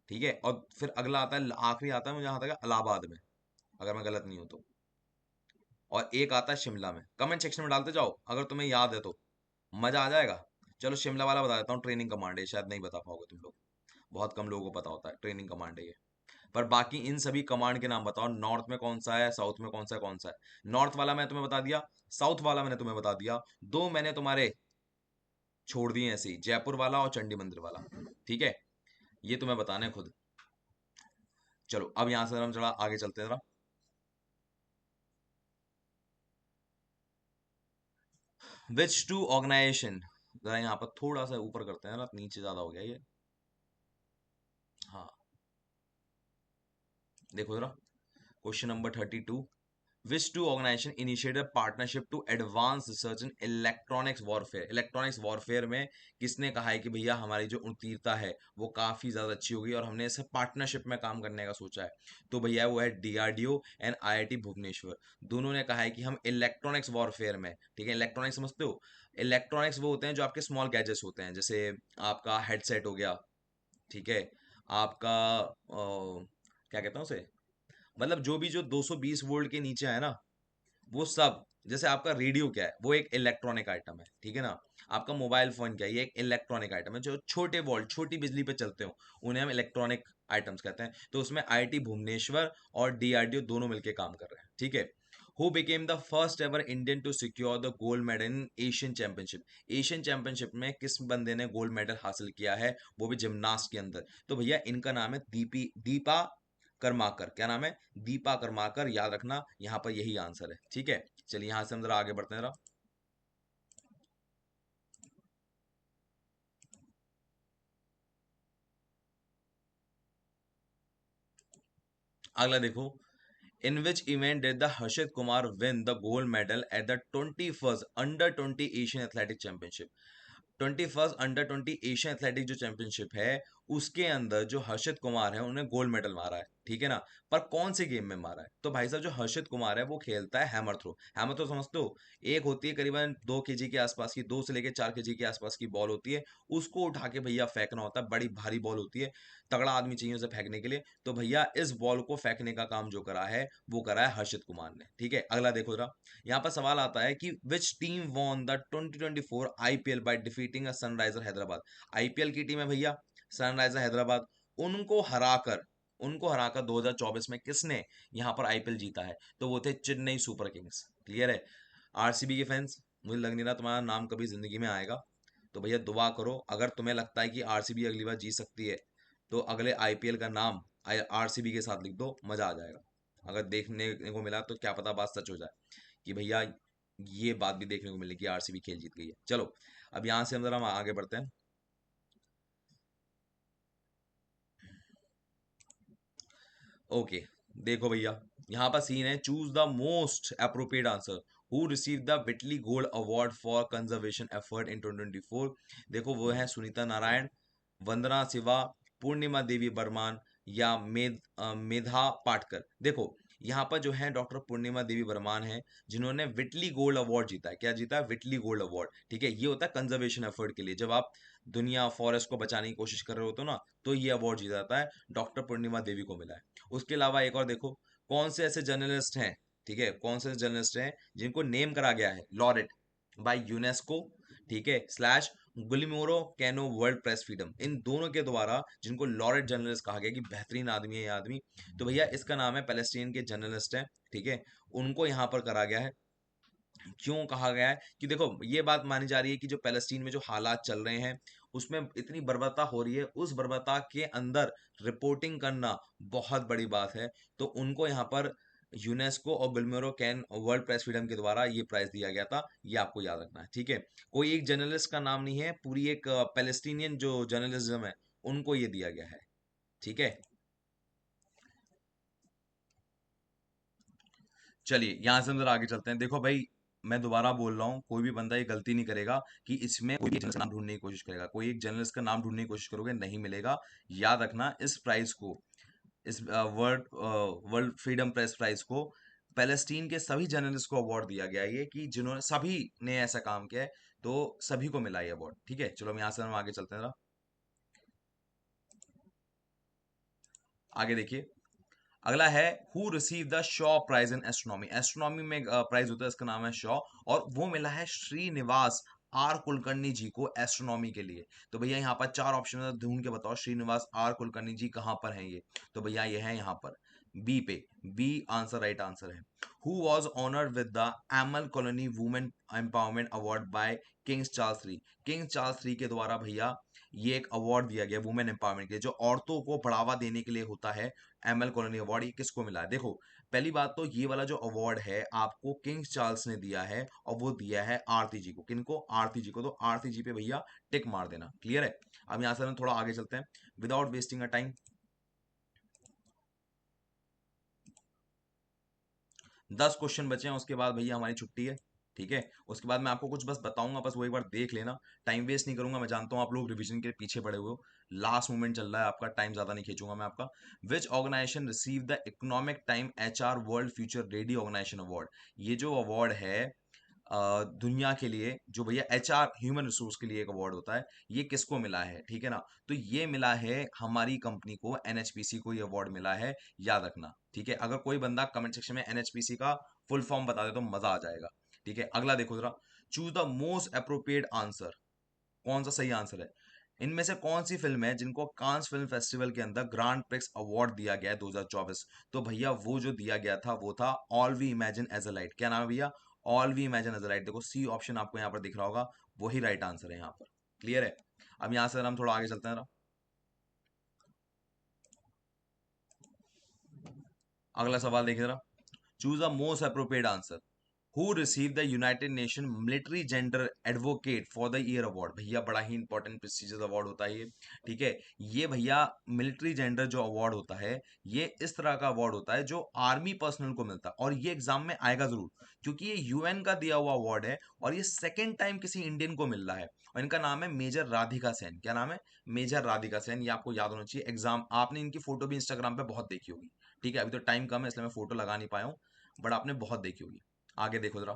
ठीक है, और फिर अगला आता है, आखिरी आता है मुझे जहां तक है, इलाहाबाद में, अगर मैं गलत नहीं हूं तो। और एक आता है शिमला में। कमेंट सेक्शन में डालते जाओ अगर तुम्हें याद है तो, मजा आ जाएगा। चलो शिमला वाला बता देता हूँ, ट्रेनिंग कमांड है, शायद नहीं बता पाओगे तुम लोग, बहुत कम लोगों को पता होता है ट्रेनिंग कमांड है ये। पर बाकी इन सभी कमांड के नाम बताओ, नॉर्थ में कौन सा है, साउथ में कौन सा है, कौन सा है? नॉर्थ वाला मैं तुम्हें बता दिया, साउथ वाला मैंने तुम्हें बता दिया, दो मैंने तुम्हारे छोड़ दिए ऐसे ही, जयपुर वाला और चंडी मंदिर वाला। ठीक है, ये तुम्हें बताना है खुद। चलो अब यहां से हम जरा आगे चलते हैं जरा। विच टू ऑर्गेनाइजेशन, जरा यहाँ पर थोड़ा सा ऊपर करते हैं ना, नीचे ज्यादा हो गया ये। हाँ, देखो जरा, question number 32, which two organisation initiated partnership to advance research in electronics warfare. Electronics warfare में किसने कहा है कि भैया हमारी जो उत्तीर्णता है वो काफी ज्यादा अच्छी होगी और हमने इसे पार्टनरशिप में काम करने का सोचा है? तो भैया वो है डीआरडीओ एंड आईआईटी भुवनेश्वर। दोनों ने कहा है कि हम इलेक्ट्रॉनिक्स वॉरफेयर में, ठीक है, इलेक्ट्रॉनिक्स समझते हो? इलेक्ट्रॉनिक्स वो होते हैं जो आपके स्मॉल गैजेट्स होते हैं, जैसे आपका हेडसेट हो गया, ठीक है, आपका क्या कहता हूँ उसे, मतलब जो भी जो 220 वोल्ट के नीचे है ना, वो सब, जैसे आपका रेडियो क्या है, वो एक इलेक्ट्रॉनिक आइटम है, ठीक है ना। आपका मोबाइल फोन क्या है, ये एक इलेक्ट्रॉनिक आइटम है। जो छोटे वोल्ट, छोटी बिजली पे चलते हो, उन्हें हम इलेक्ट्रॉनिक आइटम्स कहते हैं। तो उसमें आईआईटी भुवनेश्वर और डीआरडीओ दोनों मिलकर काम कर रहे हैं, ठीक है। Who became the first ever Indian to secure the gold medal in Asian championship? Asian championship में किस बंदे ने गोल्ड मेडल हासिल किया है, वो भी जिमनास्ट के अंदर? तो भैया इनका नाम है दीपा कर्माकर। क्या नाम है? दीपा कर्माकर, याद रखना, यहाँ पर यही आंसर है, ठीक है। चलिए यहां से हम जरा आगे बढ़ते हैं जरा। अगला देखो, in which event did the Harshit Kumar win the gold medal at the 21st under 20 Asian athletic championship? 21st under 20 Asian athletic जो चैंपियनशिप है, उसके अंदर जो हर्षित कुमार है उन्हें गोल्ड मेडल मारा है, ठीक है ना। पर कौन से गेम में मारा है? तो भाई साहब जो हर्षित कुमार है वो खेलता है हैमर थ्रो। हैमर थ्रो समझते हो? एक होती है करीबन 2 केजी के आसपास की, 2 से लेके 4 केजी के आसपास की बॉल होती है। उसको उठा के भैया फेंकना होता है, बड़ी भारी बॉल होती है, तगड़ा आदमी चाहिए उसे फेंकने के लिए। तो भैया इस बॉल को फेंकने का काम जो करा है, वो करा है हर्षित कुमार ने, ठीक है। अगला देखो जरा, यहाँ पर सवाल आता है कि which team won the 2024 IPL by defeating a Sunriser Hyderabad? IPL की टीम है भैया सनराइजर हैदराबाद। उनको हराकर उनको हराकर 2024 में किसने यहाँ पर आईपीएल जीता है? तो वो थे चेन्नई सुपर किंग्स, क्लियर है। आरसीबी के फैंस, मुझे लग नहीं रहा तुम्हारा नाम कभी जिंदगी में आएगा, तो भैया दुआ करो, अगर तुम्हें लगता है कि आरसीबी अगली बार जीत सकती है, तो अगले आईपीएल का नाम आरसीबी के साथ लिख दो, मजा आ जाएगा। अगर देखने को मिला तो क्या पता बात सच हो जाए कि भैया ये बात भी देखने को मिली कि आरसीबी खेल जीत गई है। चलो अब यहां से हम जरा आगे बढ़ते हैं। ओके, देखो भैया, यहाँ पर सीन है, choose the most appropriate answer. Who receive the विटली gold award for conservation effort in 2024? देखो वो है सुनीता नारायण, वंदना शिवा, पूर्णिमा देवी बर्मान, या मेधा पाटकर। देखो यहाँ पर जो है डॉक्टर पूर्णिमा देवी बर्मान है, जिन्होंने विटली गोल्ड अवार्ड जीता है। क्या जीता है? विटली गोल्ड अवार्ड, ठीक है। ये होता है कंजर्वेशन एफर्ट के लिए, जब आप दुनिया फॉरेस्ट को बचाने की कोशिश कर रहे होते हो ना, तो ये अवार्ड जीता जाता है, डॉक्टर पूर्णिमा देवी को मिला है। उसके अलावा एक और देखो, कौन से ऐसे जर्नलिस्ट हैं, ठीक है, कौन से जर्नलिस्ट हैं जिनको नेम करा गया है लॉरेट बाय यूनेस्को, ठीक है, slash Guillermo Cano world press freedom, इन दोनों के द्वारा जिनको लॉरेट जर्नलिस्ट कहा गया कि बेहतरीन आदमी है ये आदमी, तो भैया इसका नाम है, पैलेस्टीन के जर्नलिस्ट हैं, ठीक है, उनको यहाँ पर करा गया है। क्यों कहा गया है? कि देखो ये बात मानी जा रही है कि जो पैलेस्टीन में जो हालात चल रहे हैं, उसमें इतनी बर्बरता हो रही है, उस बर्बरता के अंदर रिपोर्टिंग करना बहुत बड़ी बात है। तो उनको यहाँ पर यूनेस्को और गुलमेरो कैन वर्ल्ड प्रेस फ्रीडम के द्वारा ये प्राइज दिया गया था, ये आपको याद रखना है, ठीक है। कोई एक जर्नलिस्ट का नाम नहीं है, पूरी एक पैलेस्टीनियन जो जर्नलिज्म है, उनको ये दिया गया है, ठीक है। चलिए यहां से हम जरा आगे चलते हैं। देखो भाई, मैं दोबारा बोल रहा हूँ, कोई भी बंदा ये गलती नहीं करेगा कि इसमें कोई भी जर्नलिस्ट का नाम ढूंढने की कोशिश करेगा। कोई एक जर्नलिस्ट का नाम ढूंढने की कोशिश करोगे, नहीं मिलेगा। याद रखना, इस प्राइज को, इस world world freedom press prize को पैलेस्टीन के सभी जर्नलिस्ट को अवार्ड दिया गया है, ये कि जिन्होंने, सभी ने ऐसा काम किया है, तो सभी को मिला ये अवार्ड, ठीक है। चलो हम यहाँ से हम आगे चलते हैं जरा। आगे देखिए, अगला है, who receive the Shaw prize in astronomy? Astronomy में प्राइज होता है, इसका नाम है शॉ, और वो मिला है श्रीनिवास आर कुलकर्णी जी को एस्ट्रोनॉमी के लिए। तो भैया यहाँ पर चार ऑप्शन है, ढूंढ के बताओ श्रीनिवास आर कुलकर्णी जी कहाँ पर हैं ये? तो भैया ये है यहाँ पर बी पे, बी आंसर, राइट आंसर है। Who was honoured with the Emil colony women empowerment award bye Kings Charles three? Kings Charles three के द्वारा भैया ये एक अवार्ड दिया गया वुमेन एम्पावरमेंट के लिए, जो औरतों को बढ़ावा देने के लिए होता है। एमएल कॉलोनी अवार्ड, ये किसको मिला है? देखो पहली बात तो ये वाला जो अवार्ड है आपको किंग्स चार्ल्स ने दिया है, और वो दिया है आरती जी को। किनको? आरती जी को। तो आरती जी पे भैया टिक मार देना, क्लियर है। अब यहां से हम थोड़ा आगे चलते हैं without wasting a time. 10 question बचे हैं, उसके बाद भैया हमारी छुट्टी है, ठीक है। उसके बाद मैं आपको कुछ बस बताऊंगा, बस वो एक बार देख लेना, टाइम वेस्ट नहीं करूंगा। मैं जानता हूँ आप लोग रिवीजन के पीछे पड़े हुए हो, लास्ट मोमेंट चल रहा है आपका, टाइम ज्यादा नहीं खींचूंगा मैं आपका। Which organisation receive the Economic Time HR world future ready organisation award? ये जो अवार्ड है, दुनिया के लिए जो भैया एचआर ह्यूमन रिसोर्स के लिए एक अवार्ड होता है, ये किसको मिला है, ठीक है ना? तो ये मिला है हमारी कंपनी को, एनएचपीसी को ये अवार्ड मिला है, याद रखना, ठीक है? अगर कोई बंदा कमेंट सेक्शन में एनएचपीसी का फुल फॉर्म बता दे तो मजा आ जाएगा, ठीक है? अगला देखो जरा, choose the most appropriate answer, कौन सा सही आंसर है? इनमें से कौन सी फिल्म है जिनको कांस फिल्म फेस्टिवल के अंदर ग्रांड प्रिक्स अवार्ड दिया गया है 2024? तो भैया वो जो दिया गया था वो था all we imagine as a light. क्या नाम है भैया? All we imagine as a light. देखो सी ऑप्शन आपको यहाँ पर दिख रहा होगा, वही राइट आंसर है यहाँ पर। क्लियर है? अब यहाँ से हम थोड़ा आगे चलते हैं जरा। अगला सवाल देखिए जरा, choose the most appropriate answer. Who receive the United nation military gender advocate for the year award? भैया बड़ा ही इंपॉर्टेंट प्रेस्टिजियस अवार्ड होता है ये, ठीक है? ये भैया मिलिट्री जेंडर जो अवार्ड होता है, ये इस तरह का अवार्ड होता है जो आर्मी पर्सनल को मिलता है, और ये एग्जाम में आएगा जरूर, क्योंकि ये यूएन का दिया हुआ अवार्ड है, और ये सेकेंड टाइम किसी इंडियन को मिल रहा है, और इनका नाम है मेजर राधिका सेन। क्या नाम है? मेजर राधिका सेन। ये आपको याद होना चाहिए। एग्जाम आपने इनकी फोटो भी इंस्टाग्राम पे बहुत देखी होगी, ठीक है? अभी तो टाइम कम है इसलिए मैं फोटो लगा नहीं पाया हूँ, बट आपने बहुत देखी होगी। आगे देखो जरा,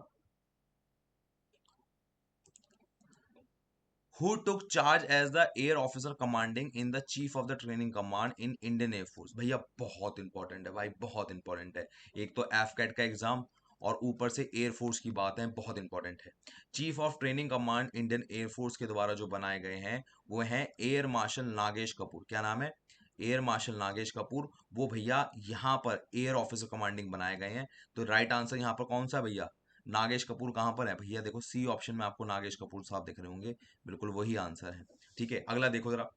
who took charge as the air officer commanding in the chief of the training command in Indian Air Force? भैया बहुत इंपॉर्टेंट है भाई, बहुत इंपॉर्टेंट है। एक तो एफकेट का एग्जाम, और ऊपर से एयरफोर्स की बात है, बहुत इंपॉर्टेंट है। Chief of training command Indian air force के द्वारा जो बनाए गए हैं वो हैं एयर मार्शल नागेश कपूर। क्या नाम है? Air marshal Nagesh Kapoor. वो भैया यहाँ पर एयर ऑफिसर कमांडिंग बनाए गए हैं। तो राइट आंसर यहाँ पर कौन सा है भैया? नागेश कपूर कहाँ पर है भैया? देखो सी ऑप्शन में आपको नागेश कपूर साहब दिख रहे होंगे, बिल्कुल वही आंसर है, ठीक है? अगला देखो जरा,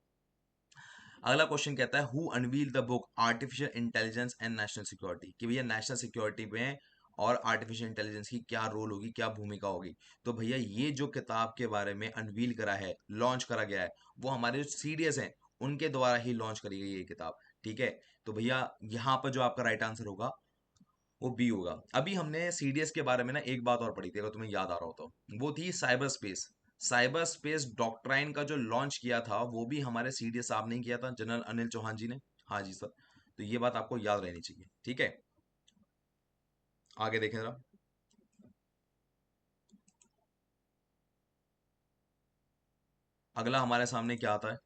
अगला क्वेश्चन कहता है who unveil the book artificial intelligence and national security? कि भैया नेशनल सिक्योरिटी में और आर्टिफिशियल इंटेलिजेंस की क्या रोल होगी, क्या भूमिका होगी? तो भैया ये जो किताब के बारे में अनवील करा है, लॉन्च करा गया है, वो हमारे जो सीडीएस हैं उनके द्वारा ही लॉन्च करी गई ये किताब, ठीक है? तो भैया यहाँ पर जो आपका राइट आंसर होगा वो बी होगा। अभी हमने सीडीएस के बारे में ना एक बात और पढ़ी थी, अगर तुम्हें याद आ रहा हो तो, वो थी cyber space. Cyber space doctrine का जो लॉन्च किया था वो भी हमारे सीडीएस साहब ने ही किया था, जनरल अनिल चौहान जी ने। हाँ जी सर। तो ये बात आपको याद रहनी चाहिए, ठीक है? आगे देखें जरा, अगला हमारे सामने क्या आता है?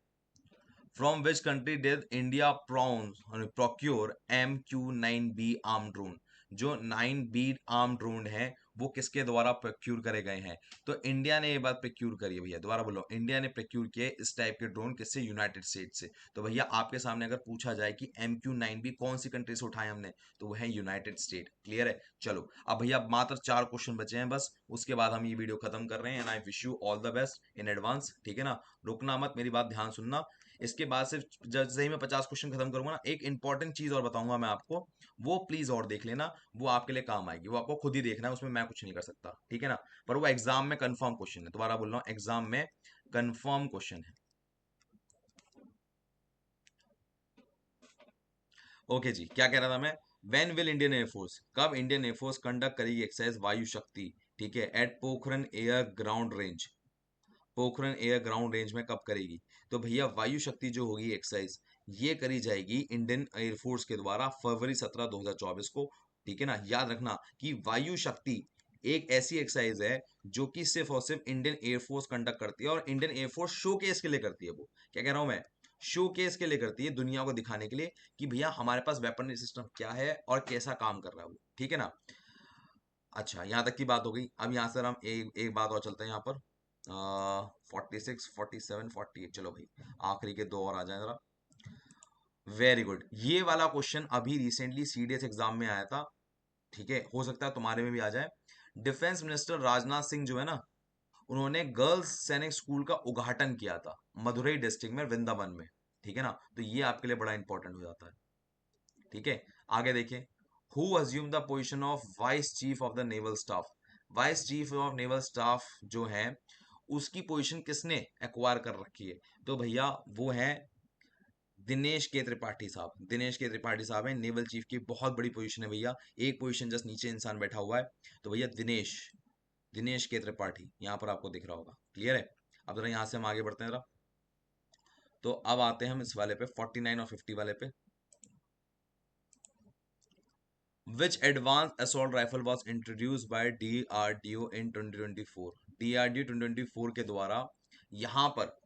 From which country did India procure MQ-9B arm drone? जो 9B आर्म ड्रोन है वो किसके द्वारा प्रोक्यूर करे गए हैं? तो इंडिया ने ये बात प्रोक्यूर करी है भैया, दोबारा बोलो, इंडिया ने प्रोक्यूर किए इस टाइप के ड्रोन किससे? यूनाइटेड स्टेट से। तो भैया आपके सामने अगर पूछा जाए कि MQ-9B कौन सी कंट्री से उठाए हमने, तो वो है यूनाइटेड स्टेट। क्लियर है? चलो अब भैया मात्र 4 क्वेश्चन बचे हैं बस, उसके बाद हम ये वीडियो खत्म कर रहे हैं, and I wish you all the best in advance, ठीक है ना? रुकना मत, मेरी बात ध्यान सुनना। इसके बाद से जैसे ही मैं 50 क्वेश्चन खत्म करूंगा ना, एक इंपॉर्टेंट चीज और बताऊंगा मैं आपको, वो प्लीज और देख लेना, वो आपके लिए काम आएगी, वो आपको खुद ही देखना है, उसमें मैं कुछ नहीं कर सकता, ठीक है ना? पर वो एग्जाम में कंफर्म क्वेश्चन है, दोबारा बोल रहा हूँ, एग्जाम में कंफर्म क्वेश्चन है। ओके जी, क्या कह रहा था मैं? वेन विल इंडियन एयरफोर्स, कब इंडियन एयरफोर्स कंडक्ट करेगी एक्सरसाइज वायु शक्ति, ठीक है, at Pokhran air ground range? Pokhran air ground range में कब करेगी? तो भैया वायु शक्ति जो होगी एक्सरसाइज, ये करी जाएगी इंडियन एयरफोर्स के द्वारा फरवरी 17 2024 को, ठीक है ना? याद रखना कि वायु शक्ति एक ऐसी एक्सरसाइज है जो कि सिर्फ और सिर्फ इंडियन एयरफोर्स कंडक्ट करती है, और इंडियन एयरफोर्स शोकेस के लिए करती है। वो क्या कह रहा हूं मैं? शोकेस के लिए करती है, दुनिया को दिखाने के लिए कि भैया हमारे पास वेपनरी सिस्टम क्या है और कैसा काम कर रहा है वो, ठीक है ना? अच्छा, यहाँ तक की बात हो गई। अब यहाँ से हम एक एक बात और चलते हैं यहाँ पर, 46 47 48, चलो भाई आखिरी के दो और आ जाए जरा। वेरी गुड, ये वाला क्वेश्चन अभी रिसेंटली सीडीएस एग्जाम में आया था, ठीक है? हो सकता है तुम्हारे में भी आ जाए। डिफेंस मिनिस्टर राजनाथ सिंह जो है ना, उन्होंने गर्ल्स सैनिक स्कूल का उद्घाटन किया था मदुरई डिस्ट्रिक्ट में, वृंदावन में, ठीक है ना? तो ये आपके लिए बड़ा इंपॉर्टेंट हो जाता है, ठीक है? आगे देखिए, who assume the position of vice chief of the naval staff? Vice chief of naval staff जो है उसकी पोजीशन किसने एक्वायर कर रखी है? तो भैया वो है दिनेश के त्रिपाठी साहब। दिनेश के त्रिपाठी साहब हैं नेवल चीफ की, बहुत बड़ी पोजीशन है भैया, एक पोजीशन जस्ट नीचे इंसान बैठा हुआ है। तो भैया दिनेश, दिनेश के त्रिपाठी यहाँ पर आपको दिख रहा होगा। क्लियर है? अब जरा यहाँ से हम आगे बढ़ते हैं जरा। तो अब आते हैं हम इस वाले पे, 49 और 50 वाले पे। विच advance assault rifle was introduce by DRDO in 2024? DRDO 2024 के द्वारा यहाँ पर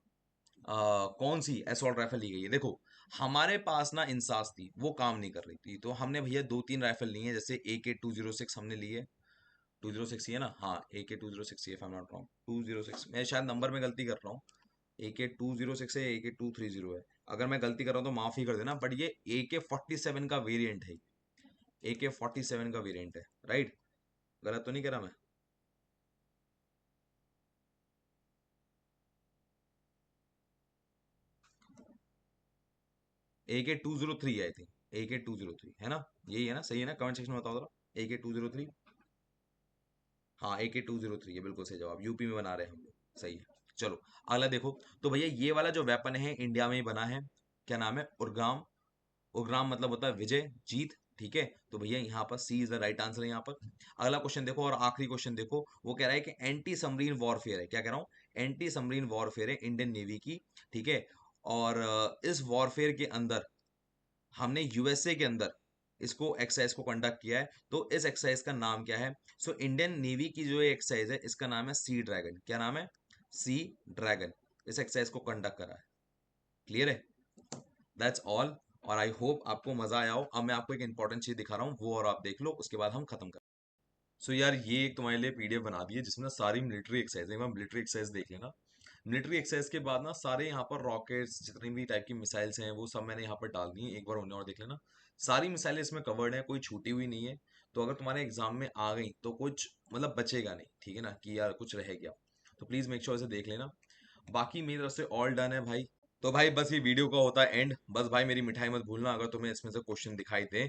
कौन सी असॉल्ट राइफल ली गई है? देखो, हमारे पास ना इंसास थी, वो काम नहीं कर रही थी, तो हमने भैया 2-3 राइफल ली है, जैसे AK-206 हमने ली है। 206 ही है ना? हाँ, AK-206 if I am not wrong, 206। मैं शायद नंबर में गलती कर रहा हूँ, AK-206 है, AK-230 है। अगर मैं गलती कर रहा हूँ तो माफ ही कर देना, बट ये AK-47 का वेरिएंट है। AK-47 का वेरिएंट है, राइट? गलत तो नहीं कह रहा मैं? AK-203 आई थिंक, AK-203 है ना? यही है ना? सही है ना? कमेंट सेक्शन में बताओ जरा। AK-203, हाँ AK-203 है, बिल्कुल सही जवाब। यूपी में बना रहे हैं हम लोग, सही है। चलो अगला देखो। तो भैया ये वाला जो वेपन है इंडिया में ही बना है, क्या नाम है? उर्गाम। उर्गाम मतलब होता है विजय, जीत, ठीक है? तो भैया यहाँ पर सी इज द राइट आंसर है यहाँ पर। अगला क्वेश्चन देखो, और आखिरी क्वेश्चन देखो, वो कह रहा है कि एंटी सबमरीन वॉरफेयर है, क्या कह रहा हूँ? एंटी सबमरीन वॉरफेयर है इंडियन नेवी की, ठीक है? और इस वॉरफेयर के अंदर हमने यूएसए के अंदर इसको एक्सरसाइज को कंडक्ट किया है, तो इस एक्सरसाइज का नाम क्या है? सो इंडियन नेवी की जो एक्सरसाइज है इसका नाम है सी ड्रैगन। क्या नाम है? Sea dragon. इस एक्सरसाइज को कंडक्ट करा है। क्लियर है? That's all. और आई होप आपको मजा आया हो। अब मैं आपको एक इंपॉर्टेंट चीज दिखा रहा हूँ, वो और आप देख लो, उसके बाद हम खत्म कर। सो यार, ये एक तुम्हारे लिए PDF बना दी है जिसमें ना सारी मिलिट्री एक्सरसाइज है। मिलिट्री एक्सरसाइज देख लेना। मिलिट्री एक्सरसाइज के बाद ना सारे यहाँ पर रॉकेट्स, जितनी भी टाइप की मिसाइल्स हैं, वो सब मैंने यहाँ पर डाल दी है। एक बार उन्हें और देख लेना। सारी मिसाइलें इसमें कवर्ड है, कोई छूटी हुई नहीं है। तो अगर तुम्हारे एग्जाम में आ गई तो कुछ मतलब बचेगा नहीं, ठीक है ना, कि यार कुछ रह गया। तो प्लीज मेक श्योर इसे देख लेना। बाकी मेरी तरफ से ऑल डन है भाई। तो भाई बस ये वीडियो का होता है एंड। बस भाई मेरी मिठाई मत भूलना अगर तुम्हें इसमें से क्वेश्चन दिखाई दे।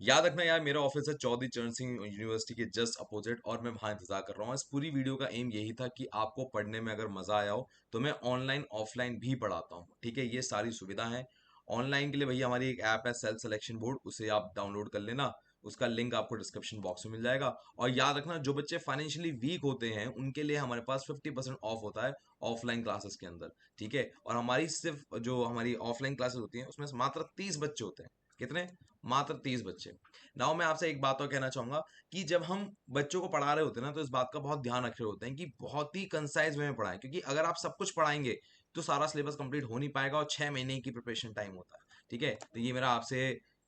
याद रखना यार, मेरा ऑफिस है चौधरी चरण सिंह यूनिवर्सिटी के जस्ट अपोजिट, और मैं वहां इंतजार कर रहा हूँ। इस पूरी वीडियो का एम यही था कि आपको पढ़ने में अगर मजा आया हो तो मैं ऑनलाइन ऑफलाइन भी पढ़ाता हूँ, ठीक है? ये सारी सुविधा है। ऑनलाइन के लिए भैया हमारी एक ऐप है सेल्फ सिलेक्शन बोर्ड, उसे आप डाउनलोड कर लेना। उसका लिंक आपको डिस्क्रिप्शन बॉक्स में मिल जाएगा। और याद रखना, जो बच्चे फाइनेंशियली वीक होते हैं उनके लिए हमारे पास 50% ऑफ होता है ऑफलाइन क्लासेस के अंदर, ठीक है? और हमारी सिर्फ जो हमारी ऑफलाइन क्लासेस होती हैं उसमें मात्र 30 बच्चे होते हैं। कितने? मात्र 30 बच्चे। नाउ मैं आपसे एक बात और कहना चाहूंगा कि जब हम बच्चों को पढ़ा रहे होते हैं ना, तो इस बात का बहुत ध्यान रख रहे होते हैं कि बहुत ही कंसाइज वे में पढ़ाएं, क्योंकि अगर आप सब कुछ पढ़ाएंगे तो सारा सिलेबस कंप्लीट हो नहीं पाएगा, और 6 महीने की प्रिपरेशन टाइम होता है, ठीक है? तो ये मेरा आपसे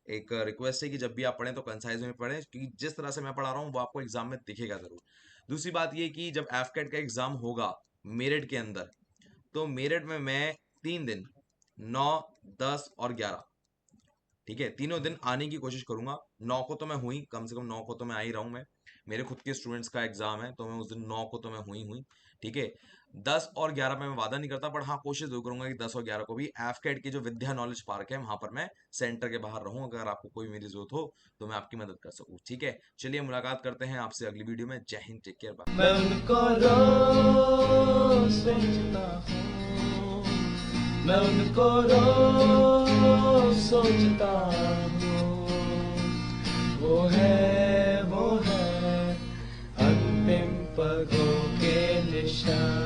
एक रिक्वेस्ट है कि जब भी आप पढ़ें तो कंसाइज में पढ़ें, क्योंकि जिस तरह से मैं पढ़ा रहा हूँ वो आपको एग्जाम में दिखेगा जरूर। दूसरी बात ये कि जब एफकेट का एग्जाम होगा मेरिट के अंदर, तो मेरिट में मैं 3 दिन, 9, 10 और 11, ठीक है, तीनों दिन आने की कोशिश करूंगा। 9 को तो मैं हुई, कम से कम 9 को तो मैं आ ही रहा हूं। मैं, मेरे खुद के स्टूडेंट्स का एग्जाम है, तो मैं उस दिन 9 को तो मैं हुई, ठीक है? 10 और 11 में मैं वादा नहीं करता, पर हाँ कोशिश जरूर करूंगा कि 10 और 11 को भी एफकेट की जो विद्या नॉलेज पार्क है वहां पर मैं सेंटर के बाहर रहूं, अगर आपको कोई मेरी जरूरत हो तो मैं आपकी मदद कर सकूं, ठीक है? चलिए मुलाकात करते हैं आपसे अगली वीडियो में। जय हिंद, टेक केयर, बाय। मैं उनको रोज सोचता हूँ, मैं उनको रोज सोचता हूँ। वो है अंतिम पगों के निशान।